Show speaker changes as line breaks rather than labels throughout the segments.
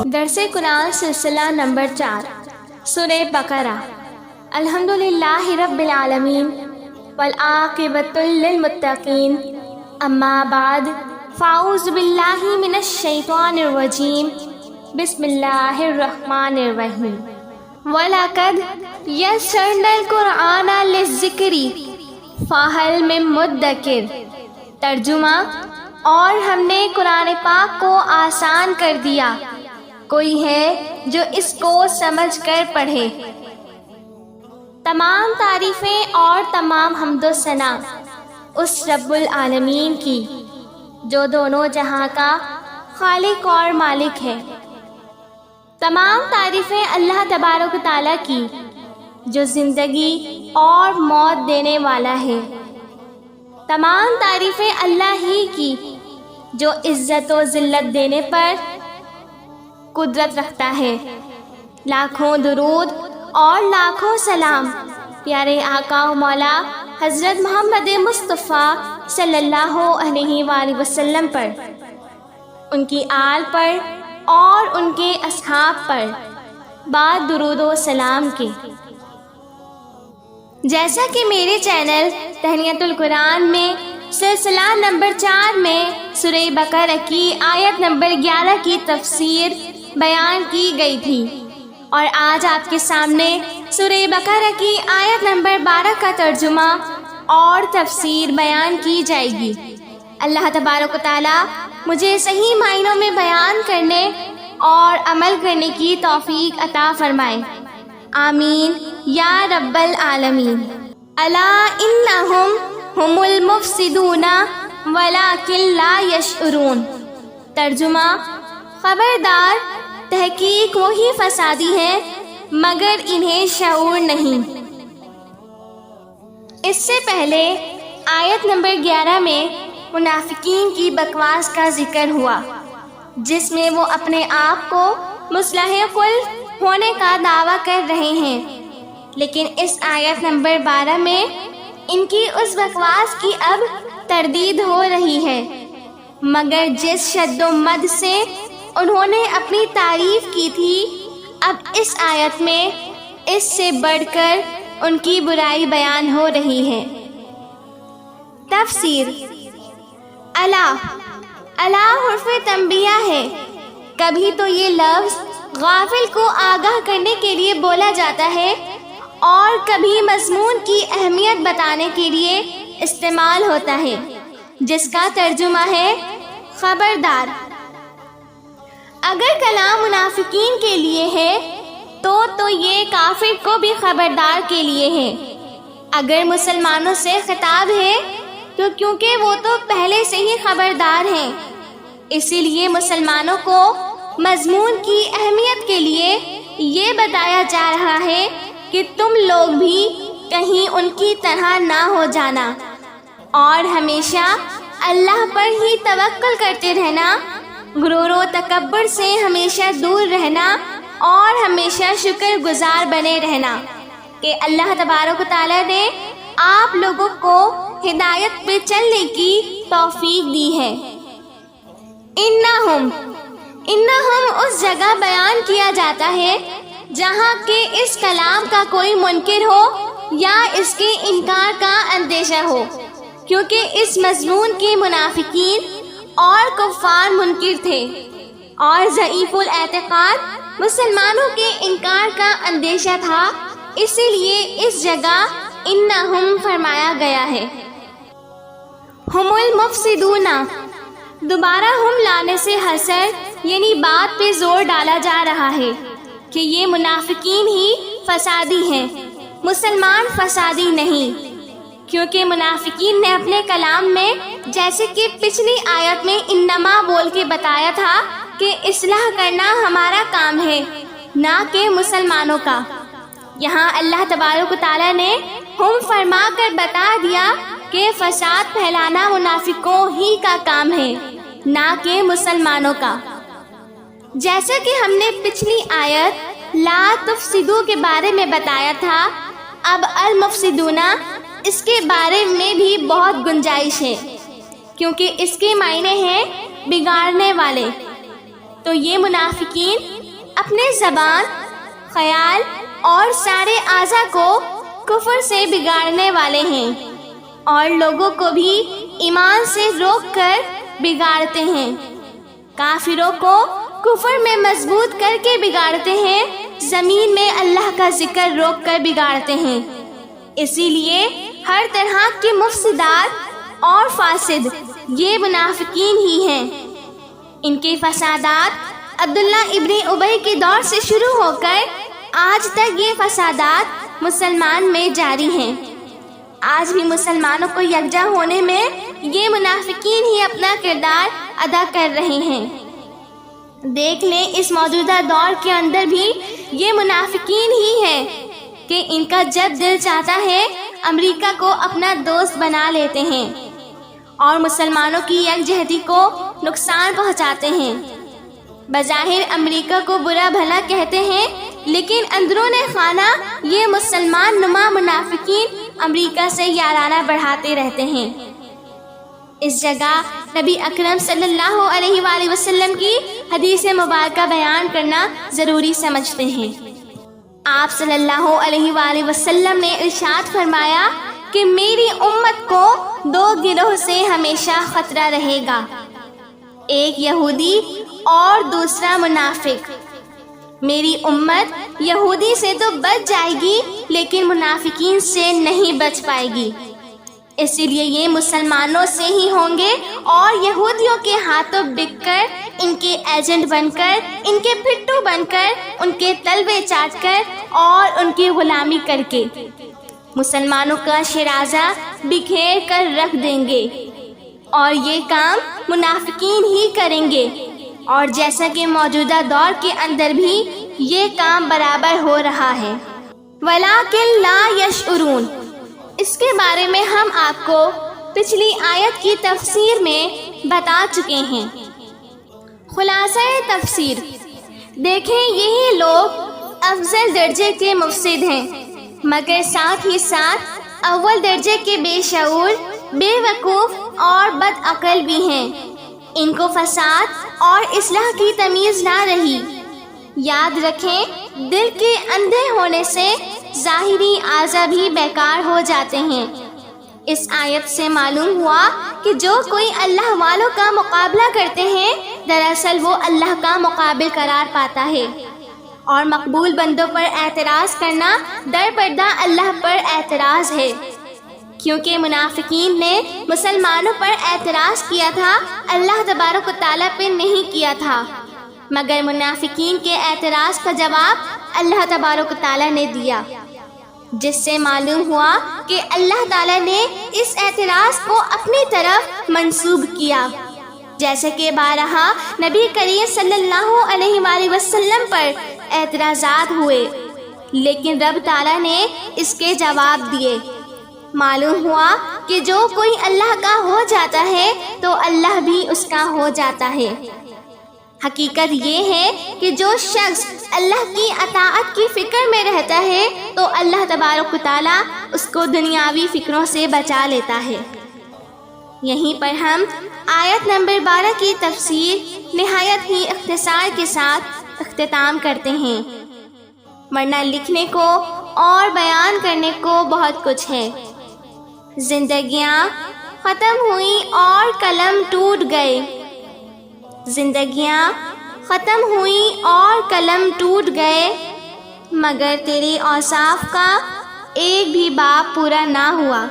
درس قرآن سلسلہ نمبر 4 سورہ بقرہ۔ الحمدللہ رب العالمین والعاقبۃ للمتقین، اما بعد فاعوذ باللہ من الشیطان الرجیم، بسم اللہ الرحمن الرحیم۔ وَلَقَدْ يَسَّرْنَا الْقُرْآنَ لِلذِّكْرِ فَهَلْ مِن مُّدَّكِرٍ۔ ترجمہ: اور ہم نے قرآن پاک کو آسان کر دیا، کوئی ہے جو اس کو سمجھ کر پڑھے۔ تمام تعریفیں اور تمام حمد و ثنا اس رب العالمین کی جو دونوں جہاں کا خالق اور مالک ہے۔ تمام تعریفیں اللہ تبارک و تعالیٰ کی جو زندگی اور موت دینے والا ہے۔ تمام تعریفیں اللہ ہی کی جو عزت و ذلت دینے پر قدرت رکھتا ہے۔ لاکھوں درود اور لاکھوں سلام پیارے آقا و مولا حضرت محمد مصطفیٰ صلی اللہ علیہ وآلہ وسلم پر، ان کی آل پر اور ان کے اصحاب پر بعد درود و سلام کے۔ جیسا کہ میرے چینل تہنیت القرآن میں سلسلہ نمبر 4 میں سورہ بقرہ کی آیت نمبر 11 کی تفسیر بیان کی گئی تھی، اور آج آپ کے سامنے سورہ بقرہ کی آیت نمبر 12 کا ترجمہ اور تفسیر بیان کی جائے گی۔ اللہ تبارک و تعالیٰ مجھے صحیح معنوں میں بیان کرنے اور عمل کرنے کی توفیق عطا فرمائے، آمین یا رب العالمین۔ الا انہم ہم المفسدون ولکن لا یشعرون۔ ترجمہ: خبردار، تحقیق وہی فسادی ہیں مگر انہیں شعور نہیں۔ اس سے پہلے آیت نمبر 11 میں منافقین کی بکواس کا ذکر ہوا، جس میں وہ اپنے آپ کو مصلح کل ہونے کا دعویٰ کر رہے ہیں، لیکن اس آیت نمبر 12 میں ان کی اس بکواس کی اب تردید ہو رہی ہے، مگر جس شد و مد سے انہوں نے اپنی تعریف کی تھی، اب اس آیت میں اس سے بڑھ کر ان کی برائی بیان ہو رہی ہے۔ تفسیر: الا حرف تنبیہ ہے۔ کبھی تو یہ لفظ غافل کو آگاہ کرنے کے لیے بولا جاتا ہے، اور کبھی مضمون کی اہمیت بتانے کے لیے استعمال ہوتا ہے، جس کا ترجمہ ہے خبردار۔ اگر کلام منافقین کے لیے ہے تو یہ کافر کو بھی خبردار کے لیے ہے۔ اگر مسلمانوں سے خطاب ہے تو کیونکہ وہ تو پہلے سے ہی خبردار ہیں، اسی لیے مسلمانوں کو مضمون کی اہمیت کے لیے یہ بتایا جا رہا ہے کہ تم لوگ بھی کہیں ان کی طرح نہ ہو جانا، اور ہمیشہ اللہ پر ہی توکل کرتے رہنا، غرور و تکبر سے ہمیشہ دور رہنا، اور ہمیشہ شکر گزار بنے رہنا کہ اللہ تبارک و تعالیٰ نے آپ لوگوں کو ہدایت پہ چلنے کی توفیق دی ہے۔ انہم اس جگہ بیان کیا جاتا ہے جہاں کہ اس کلام کا کوئی منکر ہو یا اس کے انکار کا اندیشہ ہو، کیونکہ اس مضمون کے منافقین اور کفار منکر تھے، اور ضعیف الاعتقاد مسلمانوں کے انکار کا اندیشہ تھا، اسی لیے اس جگہ انہم فرمایا گیا ہے۔ ہم المفسدون، دوبارہ ہم لانے سے حسر یعنی بات پہ زور ڈالا جا رہا ہے کہ یہ منافقین ہی فسادی ہیں، مسلمان فسادی نہیں، کیونکہ منافقین نے اپنے کلام میں، جیسے کہ پچھلی آیت میں انما بول کے بتایا تھا کہ اصلاح کرنا ہمارا کام ہے، نہ کہ مسلمانوں کا، یہاں اللہ تبارک و تعالیٰ نے ہم فرما کر بتا دیا کہ فساد پھیلانا منافقوں ہی کا کام ہے، نہ کہ مسلمانوں کا۔ جیسا کہ ہم نے پچھلی آیت لا تفسدو کے بارے میں بتایا تھا اب المفسدون اس کے بارے میں بھی بہت گنجائش ہے، کیونکہ اس کے معنی ہیں بگاڑنے والے۔ تو یہ منافقین اپنے زبان، خیال اور سارے اعضاء کو کفر سے بگاڑنے والے ہیں، اور لوگوں کو بھی ایمان سے روک کر بگاڑتے ہیں۔ کافروں کو کفر میں مضبوط کر کے بگاڑتے ہیں، زمین میں اللہ کا ذکر روک کر بگاڑتے ہیں۔ اسی لیے ہر طرح کے مفسدات اور فاسد یہ منافقین ہی ہیں۔ ان کے فسادات عبداللہ ابن ابی کے دور سے شروع ہو کر آج تک یہ فسادات مسلمان میں جاری ہیں۔ آج بھی مسلمانوں کو یکجا ہونے میں یہ منافقین ہی اپنا کردار ادا کر رہے ہیں۔ دیکھ لیں اس موجودہ دور کے اندر بھی یہ منافقین ہی ہیں کہ ان کا جب دل چاہتا ہے امریکہ کو اپنا دوست بنا لیتے ہیں اور مسلمانوں کی یکجہتی کو نقصان پہنچاتے ہیں۔ بظاہر امریکہ کو برا بھلا کہتے ہیں، لیکن اندرون خانہ یہ مسلمان نما منافقین امریکہ سے یارانہ بڑھاتے رہتے ہیں۔ اس جگہ نبی اکرم صلی اللہ علیہ وآلہ وسلم کی حدیث مبارکہ بیان کرنا ضروری سمجھتے ہیں۔ آپ صلی اللہ علیہ وآلہ وسلم نے ارشاد فرمایا کہ میری امت کو دو گروہ سے ہمیشہ خطرہ رہے گا، ایک یہودی اور دوسرا منافق۔ میری امت یہودی سے تو بچ جائے گی لیکن منافقین سے نہیں بچ پائے گی، اسی لیے یہ مسلمانوں سے ہی ہوں گے اور یہودیوں کے ہاتھوں بک کر، ان کے ایجنٹ بن کر، ان کے پھٹو بن کر، ان کے تلوے چاٹ کر اور ان کی غلامی کر کے مسلمانوں کا شیرازہ بکھیر کر رکھ دیں گے، اور یہ کام منافقین ہی کریں گے۔ اور جیسا کہ موجودہ دور کے اندر بھی یہ کام برابر ہو رہا ہے۔ وَلَٰكِن لَا يَشْعُرُونَ اس کے بارے میں ہم آپ کو پچھلی آیت کی تفسیر میں بتا چکے ہیں۔ خلاصہ تفسیر، دیکھیں یہی لوگ افضل درجے کے مفسد ہیں، مگر ساتھ ہی ساتھ اول درجے کے بے شعور، بے وقوف اور بد عقل بھی ہیں۔ ان کو فساد اور اصلاح کی تمیز نہ رہی۔ یاد رکھیں، دل کے اندھے ہونے سے ظاہری اعضاء بھی بیکار ہو جاتے ہیں۔ اس آیت سے معلوم ہوا کہ جو کوئی اللہ والوں کا مقابلہ کرتے ہیں دراصل وہ اللہ کا مقابل قرار پاتا ہے، اور مقبول بندوں پر اعتراض کرنا در پردہ اللہ پر اعتراض ہے، کیونکہ منافقین نے مسلمانوں پر اعتراض کیا تھا، اللہ تبارک و تعالیٰ پہ نہیں کیا تھا، مگر منافقین کے اعتراض کا جواب اللہ تبارک و تعالیٰ نے دیا، جس سے معلوم ہوا کہ اللہ تعالیٰ نے اس اعتراض کو اپنی طرف منسوب کیا، جیسے کہ بارہا نبی کریم صلی اللہ علیہ وآلہ وسلم پر اعتراضات ہوئے، لیکن رب تعالیٰ نے اس کے جواب دیے۔ معلوم ہوا کہ جو کوئی اللہ کا ہو جاتا ہے تو اللہ بھی اس کا ہو جاتا ہے۔ حقیقت یہ ہے کہ جو شخص اللہ کی اطاعت کی فکر میں رہتا ہے تو اللہ تبارک و تعالیٰ اس کو دنیاوی فکروں سے بچا لیتا ہے۔ یہیں پر ہم آیت نمبر 12 کی تفسیر نہایت ہی اختصار کے ساتھ اختتام کرتے ہیں، ورنہ لکھنے کو اور بیان کرنے کو بہت کچھ ہے۔ زندگیاں ختم ہوئیں اور قلم ٹوٹ گئے، زندگیاں ختم ہوئیں اور قلم ٹوٹ گئے، مگر تیرے اوصاف کا ایک بھی باب پورا نہ ہوا۔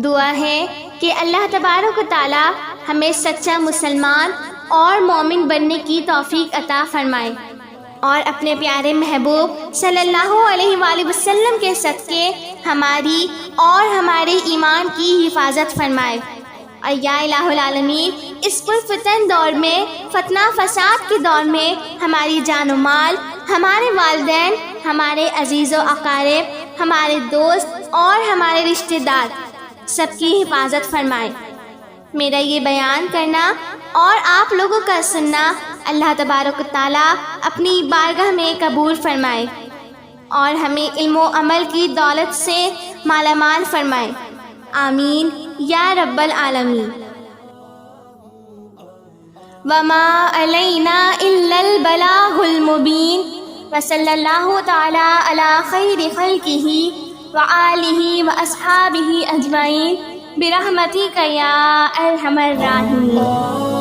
دعا ہے کہ اللہ تبارک و تعالی ہمیں سچا مسلمان اور مومن بننے کی توفیق عطا فرمائے، اور اپنے پیارے محبوب صلی اللہ علیہ وآلہ وسلم کے صدقے ہماری اور ہمارے ایمان کی حفاظت فرمائے۔ اور یا الہ العالمین، اس پرفتن دور میں، فتنہ فساد کے دور میں ہماری جان و مال، ہمارے والدین، ہمارے عزیز و اقارب، ہمارے دوست اور ہمارے رشتہ دار سب کی حفاظت فرمائے۔ میرا یہ بیان کرنا اور آپ لوگوں کا سننا اللہ تبارک و تعالیٰ اپنی بارگاہ میں قبول فرمائے۔ اور ہمیں علم و عمل کی دولت سے مالا مال فرمائے، آمین یا رب العالمین۔ وما علینا الا البلاغ المبین، وصلی اللہ تعالی علی خیر خلقہ وآلہ واصحابہ اجمعین برحمتک یا ارحم الراحمین۔